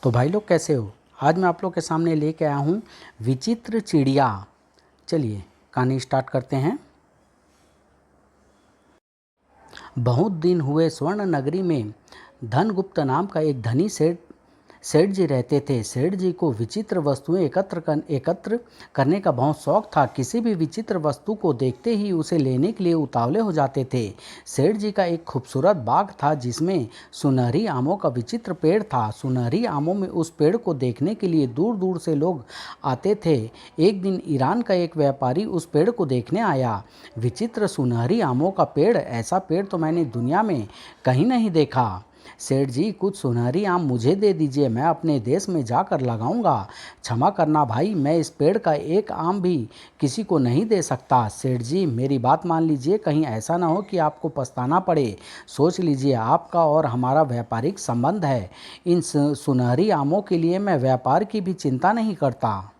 तो भाई लोग कैसे हो। आज मैं आप लोग के सामने लेके आया हूँ विचित्र चिड़िया। चलिए कहानी स्टार्ट करते हैं। बहुत दिन हुए स्वर्ण नगरी में धनगुप्त नाम का एक धनी सेठ जी रहते थे। सेठ जी को विचित्र वस्तुएं एकत्र करने का बहुत शौक था। किसी भी विचित्र वस्तु को देखते ही उसे लेने के लिए उतावले हो जाते थे। सेठ जी का एक खूबसूरत बाग था जिसमें सुनहरी आमों का विचित्र पेड़ था। सुनहरी आमों में उस पेड़ को देखने के लिए दूर दूर से लोग आते थे। एक दिन ईरान का एक व्यापारी उस पेड़ को देखने आया। विचित्र सुनहरी आमों का पेड़, ऐसा पेड़ तो मैंने दुनिया में कहीं नहीं देखा। सेठ जी, कुछ सुनहरी आम मुझे दे दीजिए, मैं अपने देश में जाकर लगाऊंगा। क्षमा करना भाई, मैं इस पेड़ का एक आम भी किसी को नहीं दे सकता। सेठ जी, मेरी बात मान लीजिए, कहीं ऐसा ना हो कि आपको पछताना पड़े। सोच लीजिए, आपका और हमारा व्यापारिक संबंध है। इन सुनहरी आमों के लिए मैं व्यापार की भी चिंता नहीं करता।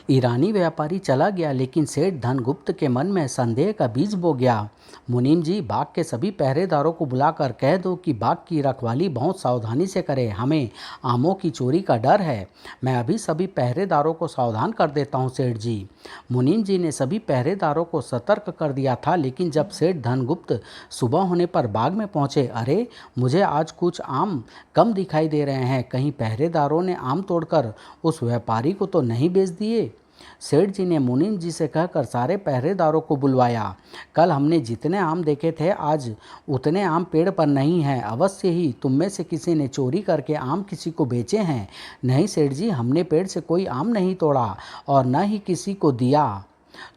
ईरानी व्यापारी चला गया, लेकिन सेठ धनगुप्त के मन में संदेह का बीज बो गया। मुनीम जी, बाग के सभी पहरेदारों को बुलाकर कह दो कि बाग की रखवाली बहुत सावधानी से करें, हमें आमों की चोरी का डर है। मैं अभी सभी पहरेदारों को सावधान कर देता हूँ सेठ जी। मुनीम जी ने सभी पहरेदारों को सतर्क कर दिया था, लेकिन जब सेठ धनगुप्त सुबह होने पर बाग में पहुँचे, अरे मुझे आज कुछ आम कम दिखाई दे रहे हैं। कहीं पहरेदारों ने आम तोड़कर उस व्यापारी को तो नहीं बेच दिए। सेठ जी ने मुनीम जी से कहकर सारे पहरेदारों को बुलवाया। कल हमने जितने आम देखे थे, आज उतने आम पेड़ पर नहीं हैं। अवश्य ही तुम में से किसी ने चोरी करके आम किसी को बेचे हैं। नहीं सेठ जी, हमने पेड़ से कोई आम नहीं तोड़ा और न ही किसी को दिया।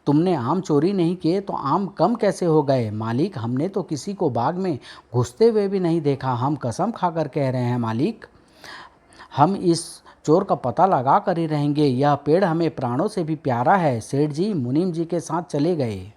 तुमने आम चोरी नहीं किए तो आम कम कैसे हो गए? मालिक, हमने तो किसी को बाग में घुसते हुए भी नहीं देखा। हम कसम खाकर कह रहे हैं मालिक, हम इस चोर का पता लगा कर ही रहेंगे। यह पेड़ हमें प्राणों से भी प्यारा है। सेठ जी मुनीम जी के साथ चले गए।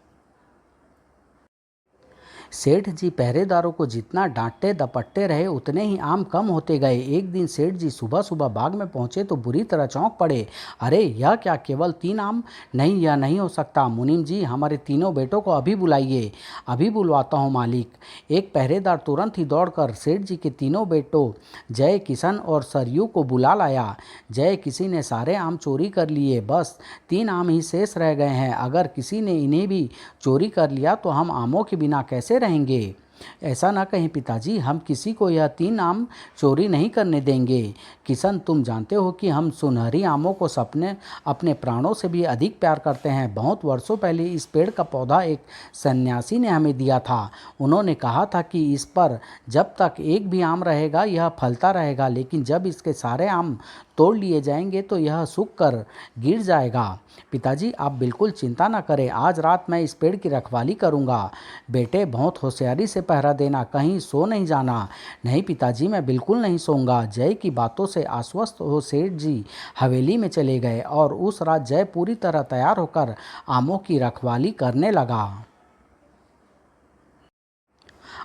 सेठ जी पहरेदारों को जितना डांटते दपटते रहे, उतने ही आम कम होते गए। एक दिन सेठ जी सुबह सुबह बाग में पहुंचे तो बुरी तरह चौंक पड़े। अरे यह क्या, केवल 3 आम? नहीं, यह नहीं हो सकता। मुनीम जी, हमारे तीनों बेटों को अभी बुलाइए। अभी बुलवाता हूँ मालिक। एक पहरेदार तुरंत ही दौड़कर सेठ जी के तीनों बेटों जय, किशन और सरयू को बुला लाया। जय, किसी ने सारे आम चोरी कर लिए, बस 3 आम ही शेष रह गए हैं। अगर किसी ने इन्हें भी चोरी कर लिया तो हम आमों के बिना कैसे रहेंगे? ऐसा ना कहें पिताजी, हम किसी को यह 3 आम चोरी नहीं करने देंगे। किशन, तुम जानते हो कि हम सुनहरी आमों को सपने अपने प्राणों से भी अधिक प्यार करते हैं। बहुत वर्षों पहले इस पेड़ का पौधा एक सन्यासी ने हमें दिया था। उन्होंने कहा था कि इस पर जब तक एक भी आम रहेगा यह फलता रहेगा, लेकिन जब इसके सारे आम तोड़ लिए जाएंगे तो यह सूख कर गिर जाएगा। पिताजी, आप बिल्कुल चिंता न करें, आज रात मैं इस पेड़ की रखवाली करूंगा। बेटे, बहुत होशियारी से पहरा देना, कहीं सो नहीं जाना। नहीं पिताजी, मैं बिल्कुल नहीं सोऊंगा। जय की बातों से आश्वस्त हो सेठ जी हवेली में चले गए और उस रात जय पूरी तरह तैयार होकर आमों की रखवाली करने लगा।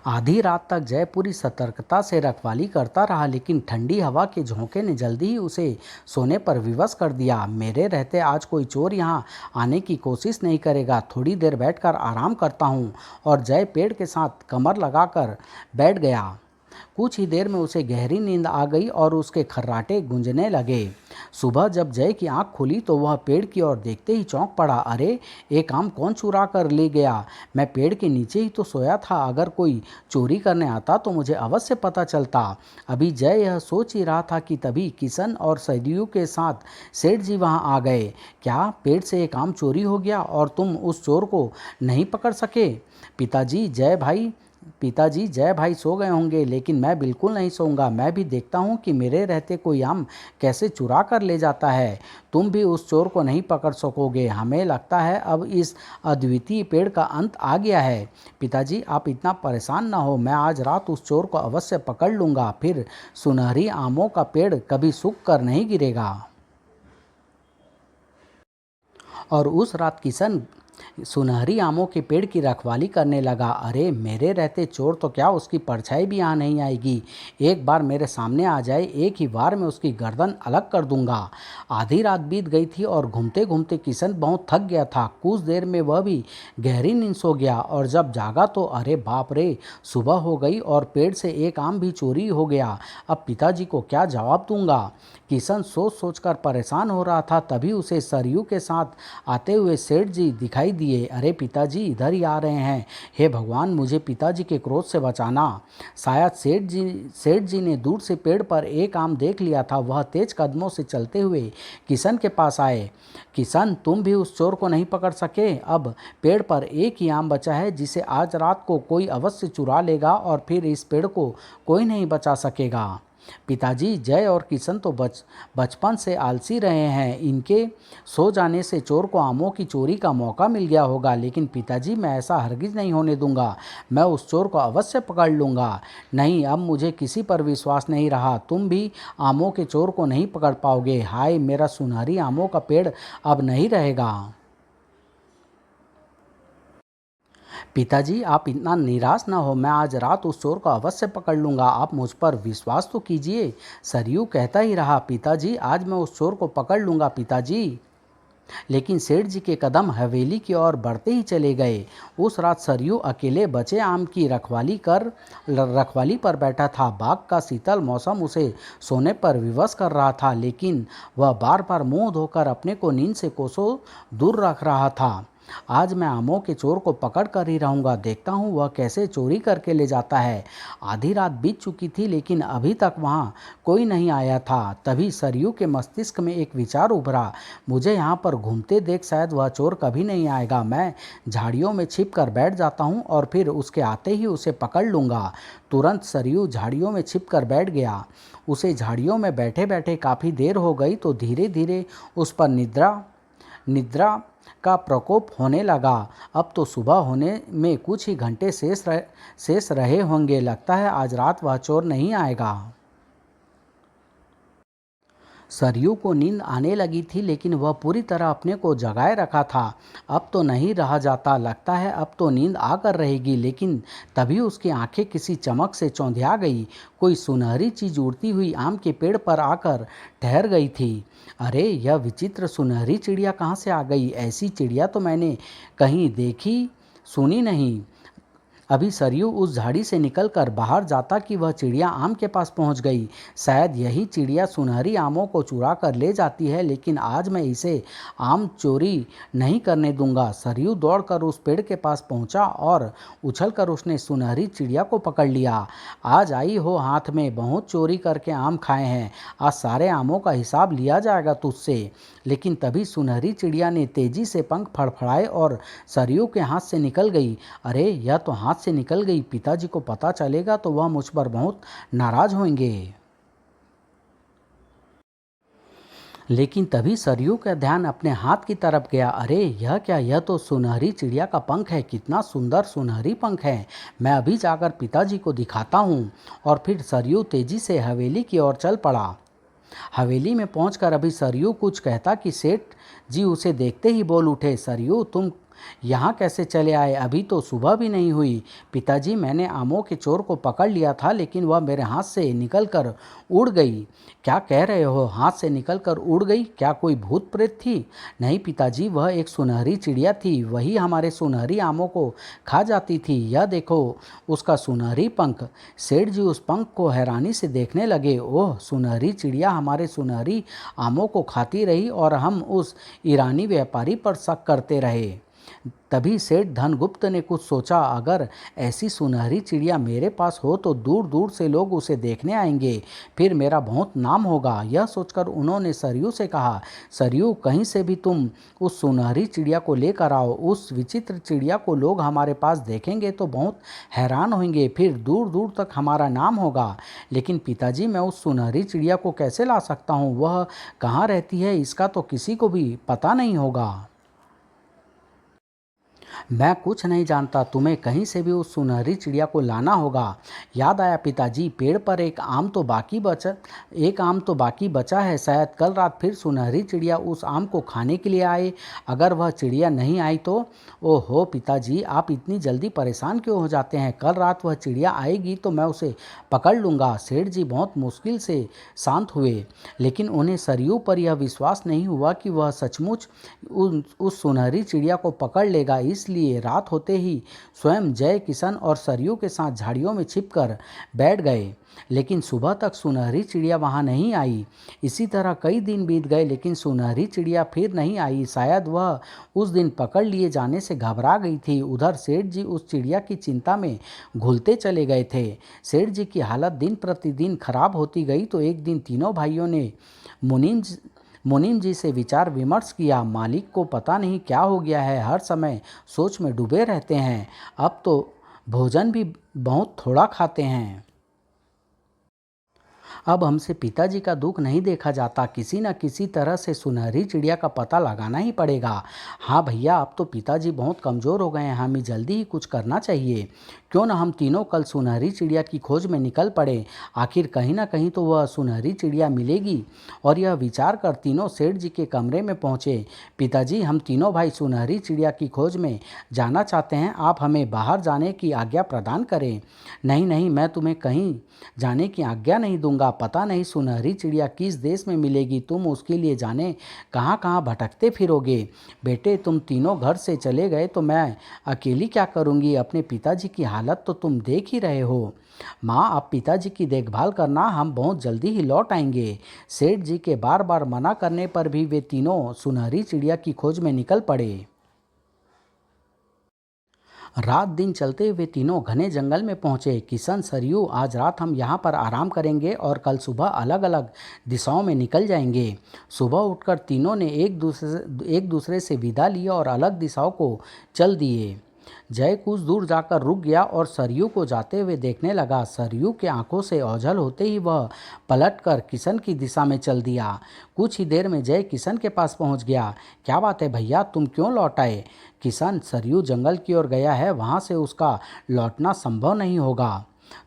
आधी रात तक जय पूरी सतर्कता से रखवाली करता रहा, लेकिन ठंडी हवा के झोंके ने जल्दी ही उसे सोने पर विवश कर दिया। मेरे रहते आज कोई चोर यहाँ आने की कोशिश नहीं करेगा। थोड़ी देर बैठकर आराम करता हूँ। और जय पेड़ के साथ कमर लगाकर बैठ गया। कुछ ही देर में उसे गहरी नींद आ गई और उसके खर्राटे गूंजने लगे। सुबह जब जय की आंख खुली तो वह पेड़ की ओर देखते ही चौंक पड़ा। अरे, एक आम कौन चुरा कर ले गया? मैं पेड़ के नीचे ही तो सोया था। अगर कोई चोरी करने आता तो मुझे अवश्य पता चलता। अभी जय यह सोच ही रहा था कि तभी किशन और सरयू के साथ सेठ जी वहां आ गए। क्या पेड़ से एक आम चोरी हो गया और तुम उस चोर को नहीं पकड़ सके? पिताजी, जय भाई सो गए होंगे, लेकिन मैं बिल्कुल नहीं सोऊंगा। मैं भी देखता हूँ कि मेरे रहते कोई आम कैसे चुरा कर ले जाता है। तुम भी उस चोर को नहीं पकड़ सकोगे। हमें लगता है अब इस अद्वितीय पेड़ का अंत आ गया है। पिताजी, आप इतना परेशान ना हो, मैं आज रात उस चोर को अवश्य पकड़ लूँगा। फिर सुनहरी आमों का पेड़ कभी सूख कर नहीं गिरेगा। और उस रात किशन सुनहरी आमों के पेड़ की रखवाली करने लगा। अरे मेरे रहते चोर तो क्या, उसकी परछाई भी यहाँ नहीं आएगी। एक बार मेरे सामने आ जाए, एक ही बार में उसकी गर्दन अलग कर दूंगा। आधी रात बीत गई थी और घूमते घूमते किशन बहुत थक गया था। कुछ देर में वह भी गहरी नींद सो गया और जब जागा तो अरे बाप रे, सुबह हो गई और पेड़ से एक आम भी चोरी हो गया। अब पिताजी को क्या जवाब दूंगा। किशन सोच सोचकर परेशान हो रहा था। तभी उसे सरयू के साथ आते हुए सेठ जी दिखाई दिए। अरे पिताजी इधर ही आ रहे हैं। हे भगवान, मुझे पिताजी के क्रोध से बचाना। शायद सेठ जी ने दूर से पेड़ पर एक आम देख लिया था। वह तेज कदमों से चलते हुए किशन के पास आए। किशन, तुम भी उस चोर को नहीं पकड़ सके। अब पेड़ पर एक ही आम बचा है जिसे आज रात को कोई अवश्य चुरा लेगा और फिर इस पेड़ को कोई नहीं बचा सकेगा। पिताजी, जय और किशन तो बचपन से आलसी रहे हैं। इनके सो जाने से चोर को आमों की चोरी का मौका मिल गया होगा। लेकिन पिताजी, मैं ऐसा हरगिज नहीं होने दूंगा। मैं उस चोर को अवश्य पकड़ लूंगा। नहीं, अब मुझे किसी पर विश्वास नहीं रहा। तुम भी आमों के चोर को नहीं पकड़ पाओगे। हाय, मेरा सुनहरी आमों का पेड़ अब नहीं रहेगा। पिताजी, आप इतना निराश न हो। मैं आज रात उस चोर को अवश्य पकड़ लूंगा। आप मुझ पर विश्वास तो कीजिए। सरयू कहता ही रहा, पिताजी आज मैं उस चोर को पकड़ लूंगा पिताजी। लेकिन सेठ जी के कदम हवेली की ओर बढ़ते ही चले गए। उस रात सरयू अकेले बचे आम की रखवाली पर बैठा था। बाग का शीतल मौसम उसे सोने पर विवश कर रहा था, लेकिन वह बार बार मुंह धोकर अपने को नींद से कोसों दूर रख रहा था। आज मैं आमों के चोर को पकड़ कर ही रहूंगा। देखता हूँ वह कैसे चोरी करके ले जाता है। आधी रात बीत चुकी थी लेकिन अभी तक वहाँ कोई नहीं आया था। तभी सरयू के मस्तिष्क में एक विचार उभरा। मुझे यहाँ पर घूमते देख शायद वह चोर कभी नहीं आएगा। मैं झाड़ियों में छिप कर बैठ जाता हूँ और फिर उसके आते ही उसे पकड़ लूँगा। तुरंत सरयू झाड़ियों में छिप कर बैठ गया। उसे झाड़ियों में बैठे बैठे काफ़ी देर हो गई तो धीरे धीरे उस पर निद्रा का प्रकोप होने लगा। अब तो सुबह होने में कुछ ही घंटे शेष रहे होंगे। लगता है आज रात वह चोर नहीं आएगा। सरयू को नींद आने लगी थी लेकिन वह पूरी तरह अपने को जगाए रखा था। अब तो नहीं रहा जाता। लगता है अब तो नींद आकर रहेगी। लेकिन तभी उसकी आंखें किसी चमक से चौंधिया गई। कोई सुनहरी चीज उड़ती हुई आम के पेड़ पर आकर ठहर गई थी। अरे यह विचित्र सुनहरी चिड़िया कहाँ से आ गई। ऐसी चिड़िया तो मैंने कहीं देखी सुनी नहीं। अभी सरयू उस झाड़ी से निकलकर बाहर जाता कि वह चिड़िया आम के पास पहुंच गई। शायद यही चिड़िया सुनहरी आमों को चुरा कर ले जाती है, लेकिन आज मैं इसे आम चोरी नहीं करने दूंगा। सरयू दौड़कर उस पेड़ के पास पहुंचा और उछलकर उसने सुनहरी चिड़िया को पकड़ लिया। आज आई हो हाथ में, बहुत चोरी करके आम खाए हैं। आज सारे आमों का हिसाब लिया जाएगा तुझसे। लेकिन तभी सुनहरी चिड़िया ने तेजी से पंख फड़फड़ाए और सरयू के हाथ से निकल गई। अरे यह तो हाथ से निकल गई। पिताजी को पता चलेगा तो वह मुझ पर बहुत नाराज होंगे। लेकिन तभी सरयू का ध्यान अपने हाथ की तरफ गया। अरे यह क्या, यह तो सुनहरी चिड़िया का पंख है। कितना सुंदर सुनहरी पंख है। मैं अभी जाकर पिताजी को दिखाता हूँ। और फिर सरयू तेजी से हवेली की ओर चल पड़ा। हवेली में पहुंचकर अभी सरयू कुछ कहता कि सेठ जी उसे देखते ही बोल उठे, सरयू तुम यहाँ कैसे चले आए। अभी तो सुबह भी नहीं हुई। पिताजी, मैंने आमों के चोर को पकड़ लिया था लेकिन वह मेरे हाथ से निकलकर उड़ गई। क्या कह रहे हो, हाथ से निकलकर उड़ गई? क्या कोई भूत प्रेत थी? नहीं पिताजी, वह एक सुनहरी चिड़िया थी। वही हमारे सुनहरी आमों को खा जाती थी। यह देखो उसका सुनहरी पंख। सेठ जी उस पंख को हैरानी से देखने लगे। ओह, सुनहरी चिड़िया हमारे सुनहरी आमों को खाती रही और हम उस ईरानी व्यापारी पर शक करते रहे। तभी सेठ धनगुप्त ने कुछ सोचा, अगर ऐसी सुनहरी चिड़िया मेरे पास हो तो दूर दूर से लोग उसे देखने आएंगे, फिर मेरा बहुत नाम होगा। यह सोचकर उन्होंने सरयू से कहा, सरयू कहीं से भी तुम उस सुनहरी चिड़िया को लेकर आओ। उस विचित्र चिड़िया को लोग हमारे पास देखेंगे तो बहुत हैरान होंगे, फिर दूर दूर तक हमारा नाम होगा। लेकिन पिताजी, मैं उस सुनहरी चिड़िया को कैसे ला सकता हूँ? वह कहाँ रहती है इसका तो किसी को भी पता नहीं होगा। मैं कुछ नहीं जानता, तुम्हें कहीं से भी उस सुनहरी चिड़िया को लाना होगा। याद आया पिताजी, पेड़ पर एक आम तो बाकी बचा है। शायद कल रात फिर सुनहरी चिड़िया उस आम को खाने के लिए आए। अगर वह चिड़िया नहीं आई तो? ओहो पिताजी, आप इतनी जल्दी परेशान क्यों हो जाते हैं? कल रात वह चिड़िया आएगी तो मैं उसे पकड़ लूँगा। सेठ जी बहुत मुश्किल से शांत हुए, लेकिन उन्हें सरयू पर यह विश्वास नहीं हुआ कि वह सचमुच उस सुनहरी चिड़िया को पकड़ लेगा। इसलिए रात होते ही स्वयं जय, किशन और सरयू के साथ झाड़ियों में छिपकर बैठ गए। लेकिन सुबह तक सुनहरी चिड़िया वहां नहीं आई। इसी तरह कई दिन बीत गए, लेकिन सुनहरी चिड़िया फिर नहीं आई। शायद वह उस दिन पकड़ लिए जाने से घबरा गई थी। उधर सेठ जी उस चिड़िया की चिंता में घुलते चले गए थे। सेठ जी की हालत दिन प्रतिदिन खराब होती गई तो एक दिन तीनों भाइयों ने मुनीम मुनीम जी से विचार विमर्श किया। मालिक को पता नहीं क्या हो गया है, हर समय सोच में डूबे रहते हैं। अब तो भोजन भी बहुत थोड़ा खाते हैं। अब हमसे पिताजी का दुख नहीं देखा जाता। किसी न किसी तरह से सुनहरी चिड़िया का पता लगाना ही पड़ेगा। हाँ भैया, अब तो पिताजी बहुत कमज़ोर हो गए हैं, हमें जल्दी ही कुछ करना चाहिए। क्यों न हम तीनों कल सुनहरी चिड़िया की खोज में निकल पड़े। आखिर कहीं ना कहीं तो वह सुनहरी चिड़िया मिलेगी। और यह विचार कर तीनों सेठ जी के कमरे में पहुँचे। पिताजी, हम तीनों भाई सुनहरी चिड़िया की खोज में जाना चाहते हैं, आप हमें बाहर जाने की आज्ञा प्रदान करें। नहीं नहीं, मैं तुम्हें कहीं जाने की आज्ञा नहीं दूंगा। पता नहीं सुनहरी चिड़िया किस देश में मिलेगी, तुम उसके लिए जाने कहाँ कहाँ भटकते फिरोगे। बेटे, तुम तीनों घर से चले गए तो मैं अकेली क्या करूँगी? अपने पिताजी की हालत तो तुम देख ही रहे हो। माँ, आप पिताजी की देखभाल करना, हम बहुत जल्दी ही लौट आएंगे। सेठ जी के बार बार मना करने पर भी वे तीनों सुनहरी चिड़िया की खोज में निकल पड़े। रात दिन चलते हुए तीनों घने जंगल में पहुंचे। किशन, सरयू, आज रात हम यहाँ पर आराम करेंगे और कल सुबह अलग अलग दिशाओं में निकल जाएंगे। सुबह उठकर तीनों ने एक दूसरे से विदा लिया और अलग दिशाओं को चल दिए। जय कुछ दूर जाकर रुक गया और सरयू को जाते हुए देखने लगा। सरयू के आंखों से ओझल होते ही वह पलटकर किशन की दिशा में चल दिया। कुछ ही देर में जय किशन के पास पहुंच गया। क्या बात है भैया, तुम क्यों लौट आए? किशन, सरयू जंगल की ओर गया है, वहां से उसका लौटना संभव नहीं होगा।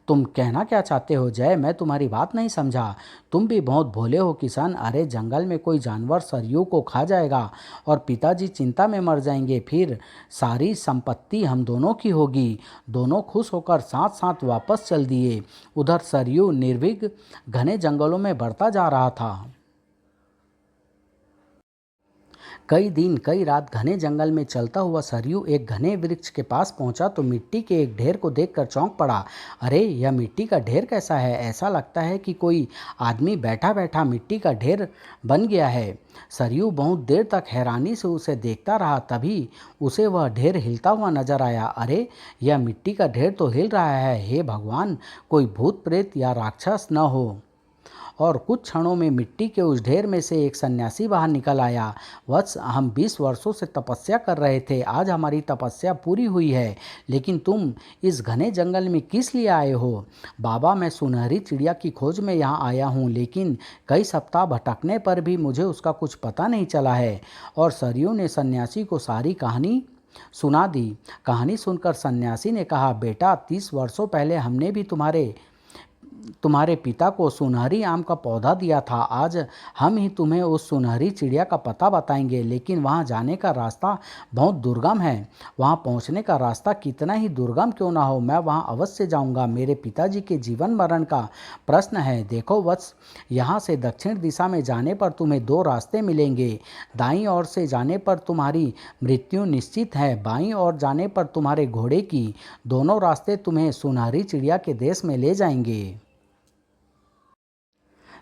तुम कहना क्या चाहते हो जय? मैं तुम्हारी बात नहीं समझा। तुम भी बहुत भोले हो किशन। अरे जंगल में कोई जानवर सरयू को खा जाएगा और पिताजी चिंता में मर जाएंगे, फिर सारी संपत्ति हम दोनों की होगी। दोनों खुश होकर साथ साथ वापस चल दिए। उधर सरयू निर्भीक घने जंगलों में बढ़ता जा रहा था। कई दिन कई रात घने जंगल में चलता हुआ सरयू एक घने वृक्ष के पास पहुंचा तो मिट्टी के एक ढेर को देखकर चौंक पड़ा। अरे यह मिट्टी का ढेर कैसा है? ऐसा लगता है कि कोई आदमी बैठा बैठा मिट्टी का ढेर बन गया है। सरयू बहुत देर तक हैरानी से उसे देखता रहा, तभी उसे वह ढेर हिलता हुआ नजर आया। अरे यह मिट्टी का ढेर तो हिल रहा है। हे भगवान, कोई भूत प्रेत या राक्षस न हो। और कुछ क्षणों में मिट्टी के उस ढेर में से एक सन्यासी बाहर निकल आया। वत्स, हम 20 वर्षों से तपस्या कर रहे थे, आज हमारी तपस्या पूरी हुई है, लेकिन तुम इस घने जंगल में किस लिए आए हो? बाबा, मैं सुनहरी चिड़िया की खोज में यहाँ आया हूँ, लेकिन कई सप्ताह भटकने पर भी मुझे उसका कुछ पता नहीं चला है। और सरयू ने सन्यासी को सारी कहानी सुना दी। कहानी सुनकर सन्यासी ने कहा, बेटा, 30 वर्षों पहले हमने भी तुम्हारे पिता को सुनहरी आम का पौधा दिया था। आज हम ही तुम्हें उस सुनहरी चिड़िया का पता बताएंगे, लेकिन वहां जाने का रास्ता बहुत दुर्गम है। वहां पहुंचने का रास्ता कितना ही दुर्गम क्यों ना हो, मैं वहां अवश्य जाऊंगा। मेरे पिताजी के जीवन मरण का प्रश्न है। देखो वत्स, यहाँ से दक्षिण दिशा में जाने पर तुम्हें 2 रास्ते मिलेंगे। दाईं ओर से जाने पर तुम्हारी मृत्यु निश्चित है, बाईं ओर जाने पर तुम्हारे घोड़े की। दोनों रास्ते तुम्हें सुनहरी चिड़िया के देश में ले जाएंगे।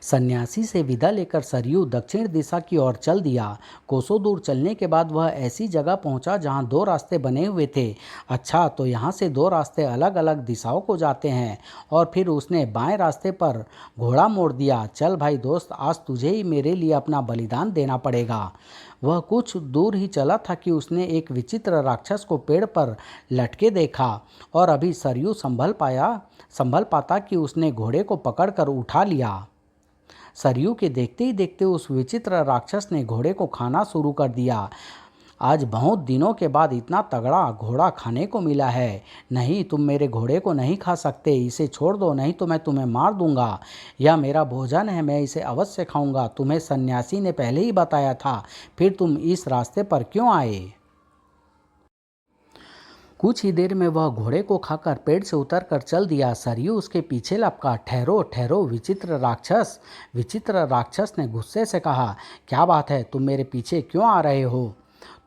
सन्यासी से विदा लेकर सरयू दक्षिण दिशा की ओर चल दिया। कोसों दूर चलने के बाद वह ऐसी जगह पहुंचा जहां 2 रास्ते बने हुए थे। अच्छा, तो यहाँ से 2 रास्ते अलग अलग दिशाओं को जाते हैं। और फिर उसने बाएं रास्ते पर घोड़ा मोड़ दिया। चल भाई दोस्त, आज तुझे ही मेरे लिए अपना बलिदान देना पड़ेगा। वह कुछ दूर ही चला था कि उसने एक विचित्र राक्षस को पेड़ पर लटके देखा और अभी सरयू संभल पाता कि उसने घोड़े को पकड़कर उठा लिया। सरयू के देखते ही देखते उस विचित्र राक्षस ने घोड़े को खाना शुरू कर दिया। आज बहुत दिनों के बाद इतना तगड़ा घोड़ा खाने को मिला है। नहीं, तुम मेरे घोड़े को नहीं खा सकते, इसे छोड़ दो, नहीं तो मैं तुम्हें मार दूंगा। यह मेरा भोजन है, मैं इसे अवश्य खाऊंगा। तुम्हें सन्यासी ने पहले ही बताया था, फिर तुम इस रास्ते पर क्यों आए? कुछ ही देर में वह घोड़े को खाकर पेड़ से उतरकर चल दिया। सरयू उसके पीछे लपका। ठहरो ठहरो विचित्र राक्षस! विचित्र राक्षस ने गुस्से से कहा, क्या बात है, तुम मेरे पीछे क्यों आ रहे हो?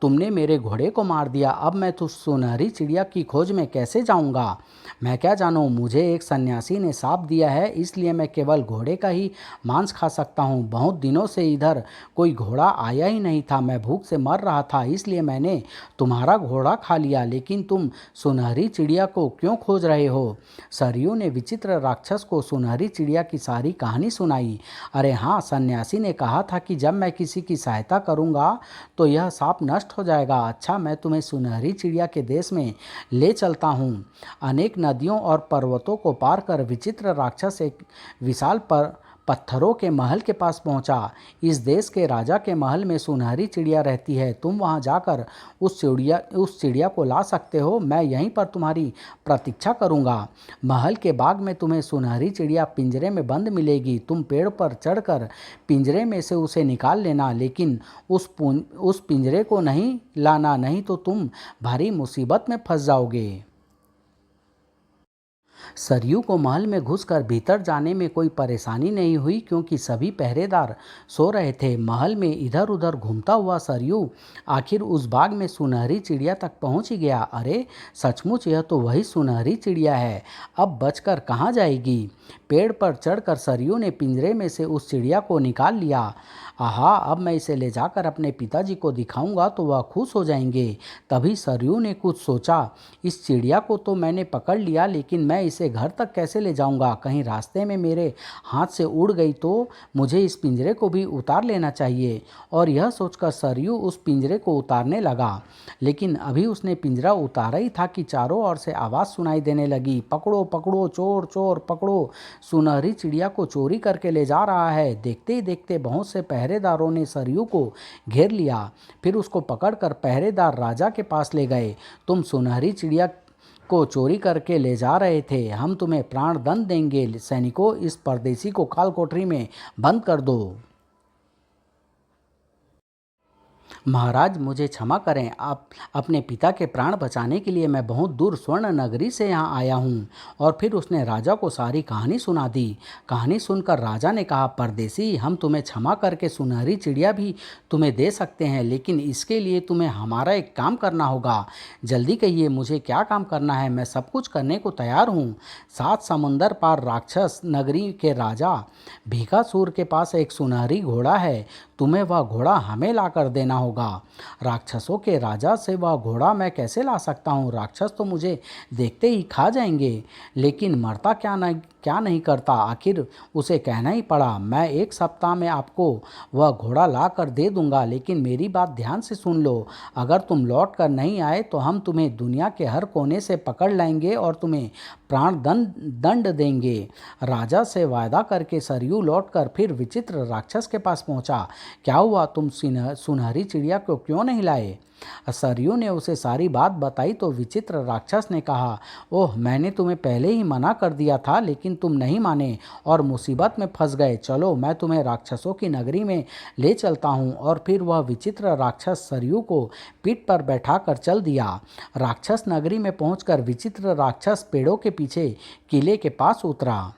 तुमने मेरे घोड़े को मार दिया, अब मैं तो सुनहरी चिड़िया की खोज में कैसे जाऊंगा? मैं क्या जानूं, मुझे एक सन्यासी ने शाप दिया है, इसलिए मैं केवल घोड़े का ही मांस खा सकता हूं। बहुत दिनों से इधर कोई घोड़ा आया ही नहीं था, मैं भूख से मर रहा था, इसलिए मैंने तुम्हारा घोड़ा खा लिया। लेकिन तुम सुनहरी चिड़िया को क्यों खोज रहे हो? सरयू ने विचित्र राक्षस को सुनहरी चिड़िया की सारी कहानी सुनाई। अरे हाँ, सन्यासी ने कहा था कि जब मैं किसी की सहायता करूंगा तो यह सांप नष्ट हो जाएगा। अच्छा, मैं तुम्हें सुनहरी चिड़िया के देश में ले चलता हूँ। अनेक नदियों और पर्वतों को पार कर विचित्र राक्षस एक विशाल पत्थरों के महल के पास पहुंचा। इस देश के राजा के महल में सुनहरी चिड़िया रहती है, तुम वहां जाकर उस चिड़िया को ला सकते हो। मैं यहीं पर तुम्हारी प्रतीक्षा करूंगा। महल के बाग में तुम्हें सुनहरी चिड़िया पिंजरे में बंद मिलेगी। तुम पेड़ पर चढ़कर पिंजरे में से उसे निकाल लेना, लेकिन उस पिंजरे को नहीं लाना, नहीं तो तुम भारी मुसीबत में फंस जाओगे। सरयू को महल में घुसकर भीतर जाने में कोई परेशानी नहीं हुई, क्योंकि सभी पहरेदार सो रहे थे। महल में इधर उधर घूमता हुआ सरयू आखिर उस बाग में सुनहरी चिड़िया तक पहुंच ही गया। अरे सचमुच, यह तो वही सुनहरी चिड़िया है, अब बचकर कहाँ जाएगी? पेड़ पर चढ़कर सरयू ने पिंजरे में से उस चिड़िया को निकाल लिया। आहा, अब मैं इसे ले जाकर अपने पिताजी को दिखाऊंगा तो वह खुश हो जाएंगे। तभी सरयू ने कुछ सोचा, इस चिड़िया को तो मैंने पकड़ लिया, लेकिन मैं इसे घर तक कैसे ले जाऊंगा? कहीं रास्ते में मेरे हाथ से उड़ गई तो मुझे इस पिंजरे को भी उतार लेना चाहिए। और यह सोचकर सरयू उस पिंजरे को उतारने लगा, लेकिन अभी उसने पिंजरा उतारा ही था कि चारों ओर से आवाज़ सुनाई देने लगी, पकड़ो पकड़ो, चोर चोर पकड़ो, सुनहरी चिड़िया को चोरी करके ले जा रहा है। देखते ही देखते बहुत से पहरेदारों ने सरयू को घेर लिया, फिर उसको पकड़कर पहरेदार राजा के पास ले गए। तुम सुनहरी चिड़िया को चोरी करके ले जा रहे थे, हम तुम्हें प्राण दंड देंगे। सैनिकों, इस परदेसी को काल कोठरी में बंद कर दो। महाराज, मुझे क्षमा करें, आप अपने पिता के प्राण बचाने के लिए मैं बहुत दूर स्वर्ण नगरी से यहाँ आया हूँ। और फिर उसने राजा को सारी कहानी सुना दी। कहानी सुनकर राजा ने कहा, परदेसी, हम तुम्हें क्षमा करके सुनहरी चिड़िया भी तुम्हें दे सकते हैं, लेकिन इसके लिए तुम्हें हमारा एक काम करना होगा। जल्दी कहिए, मुझे क्या काम करना है? मैं सब कुछ करने को तैयार हूँ। 7 समंदर पार राक्षस नगरी के राजा भीखासुर के पास एक सुनहरी घोड़ा है, तुम्हें वह घोड़ा हमें ला कर देना होगा। राक्षसों के राजा से वह घोड़ा मैं कैसे ला सकता हूँ? राक्षस तो मुझे देखते ही खा जाएंगे। लेकिन मरता क्या नहीं करता, आखिर उसे कहना ही पड़ा। मैं 1 सप्ताह में आपको वह घोड़ा ला कर दे दूंगा, लेकिन मेरी बात ध्यान से सुन लो। अगर तुम लौट कर नहीं आए तो हम तुम्हें दुनिया के हर कोने से पकड़ लाएंगे और तुम्हें प्राण दंड देंगे। राजा से वायदा करके सरयू लौटकर फिर विचित्र राक्षस के पास पहुंचा। क्या हुआ, तुम सुनहरी चिड़िया को क्यों नहीं लाए? सरयू ने उसे सारी बात बताई तो विचित्र राक्षस ने कहा, ओह, मैंने तुम्हें पहले ही मना कर दिया था, लेकिन तुम नहीं माने और मुसीबत में फंस गए। चलो, मैं तुम्हें राक्षसों की नगरी में ले चलता हूँ। और फिर वह विचित्र राक्षस सरयू को पीठ पर बैठा कर चल दिया। राक्षस नगरी में पहुंचकर विचित्र राक्षस पेड़ों के पीछे किले के पास उतरा।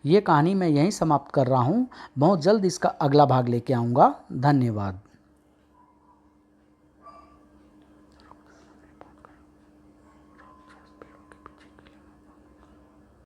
ये कहानी मैं यहीं समाप्त कर रहा हूँ। बहुत जल्द इसका अगला भाग लेके आऊँगा। धन्यवाद।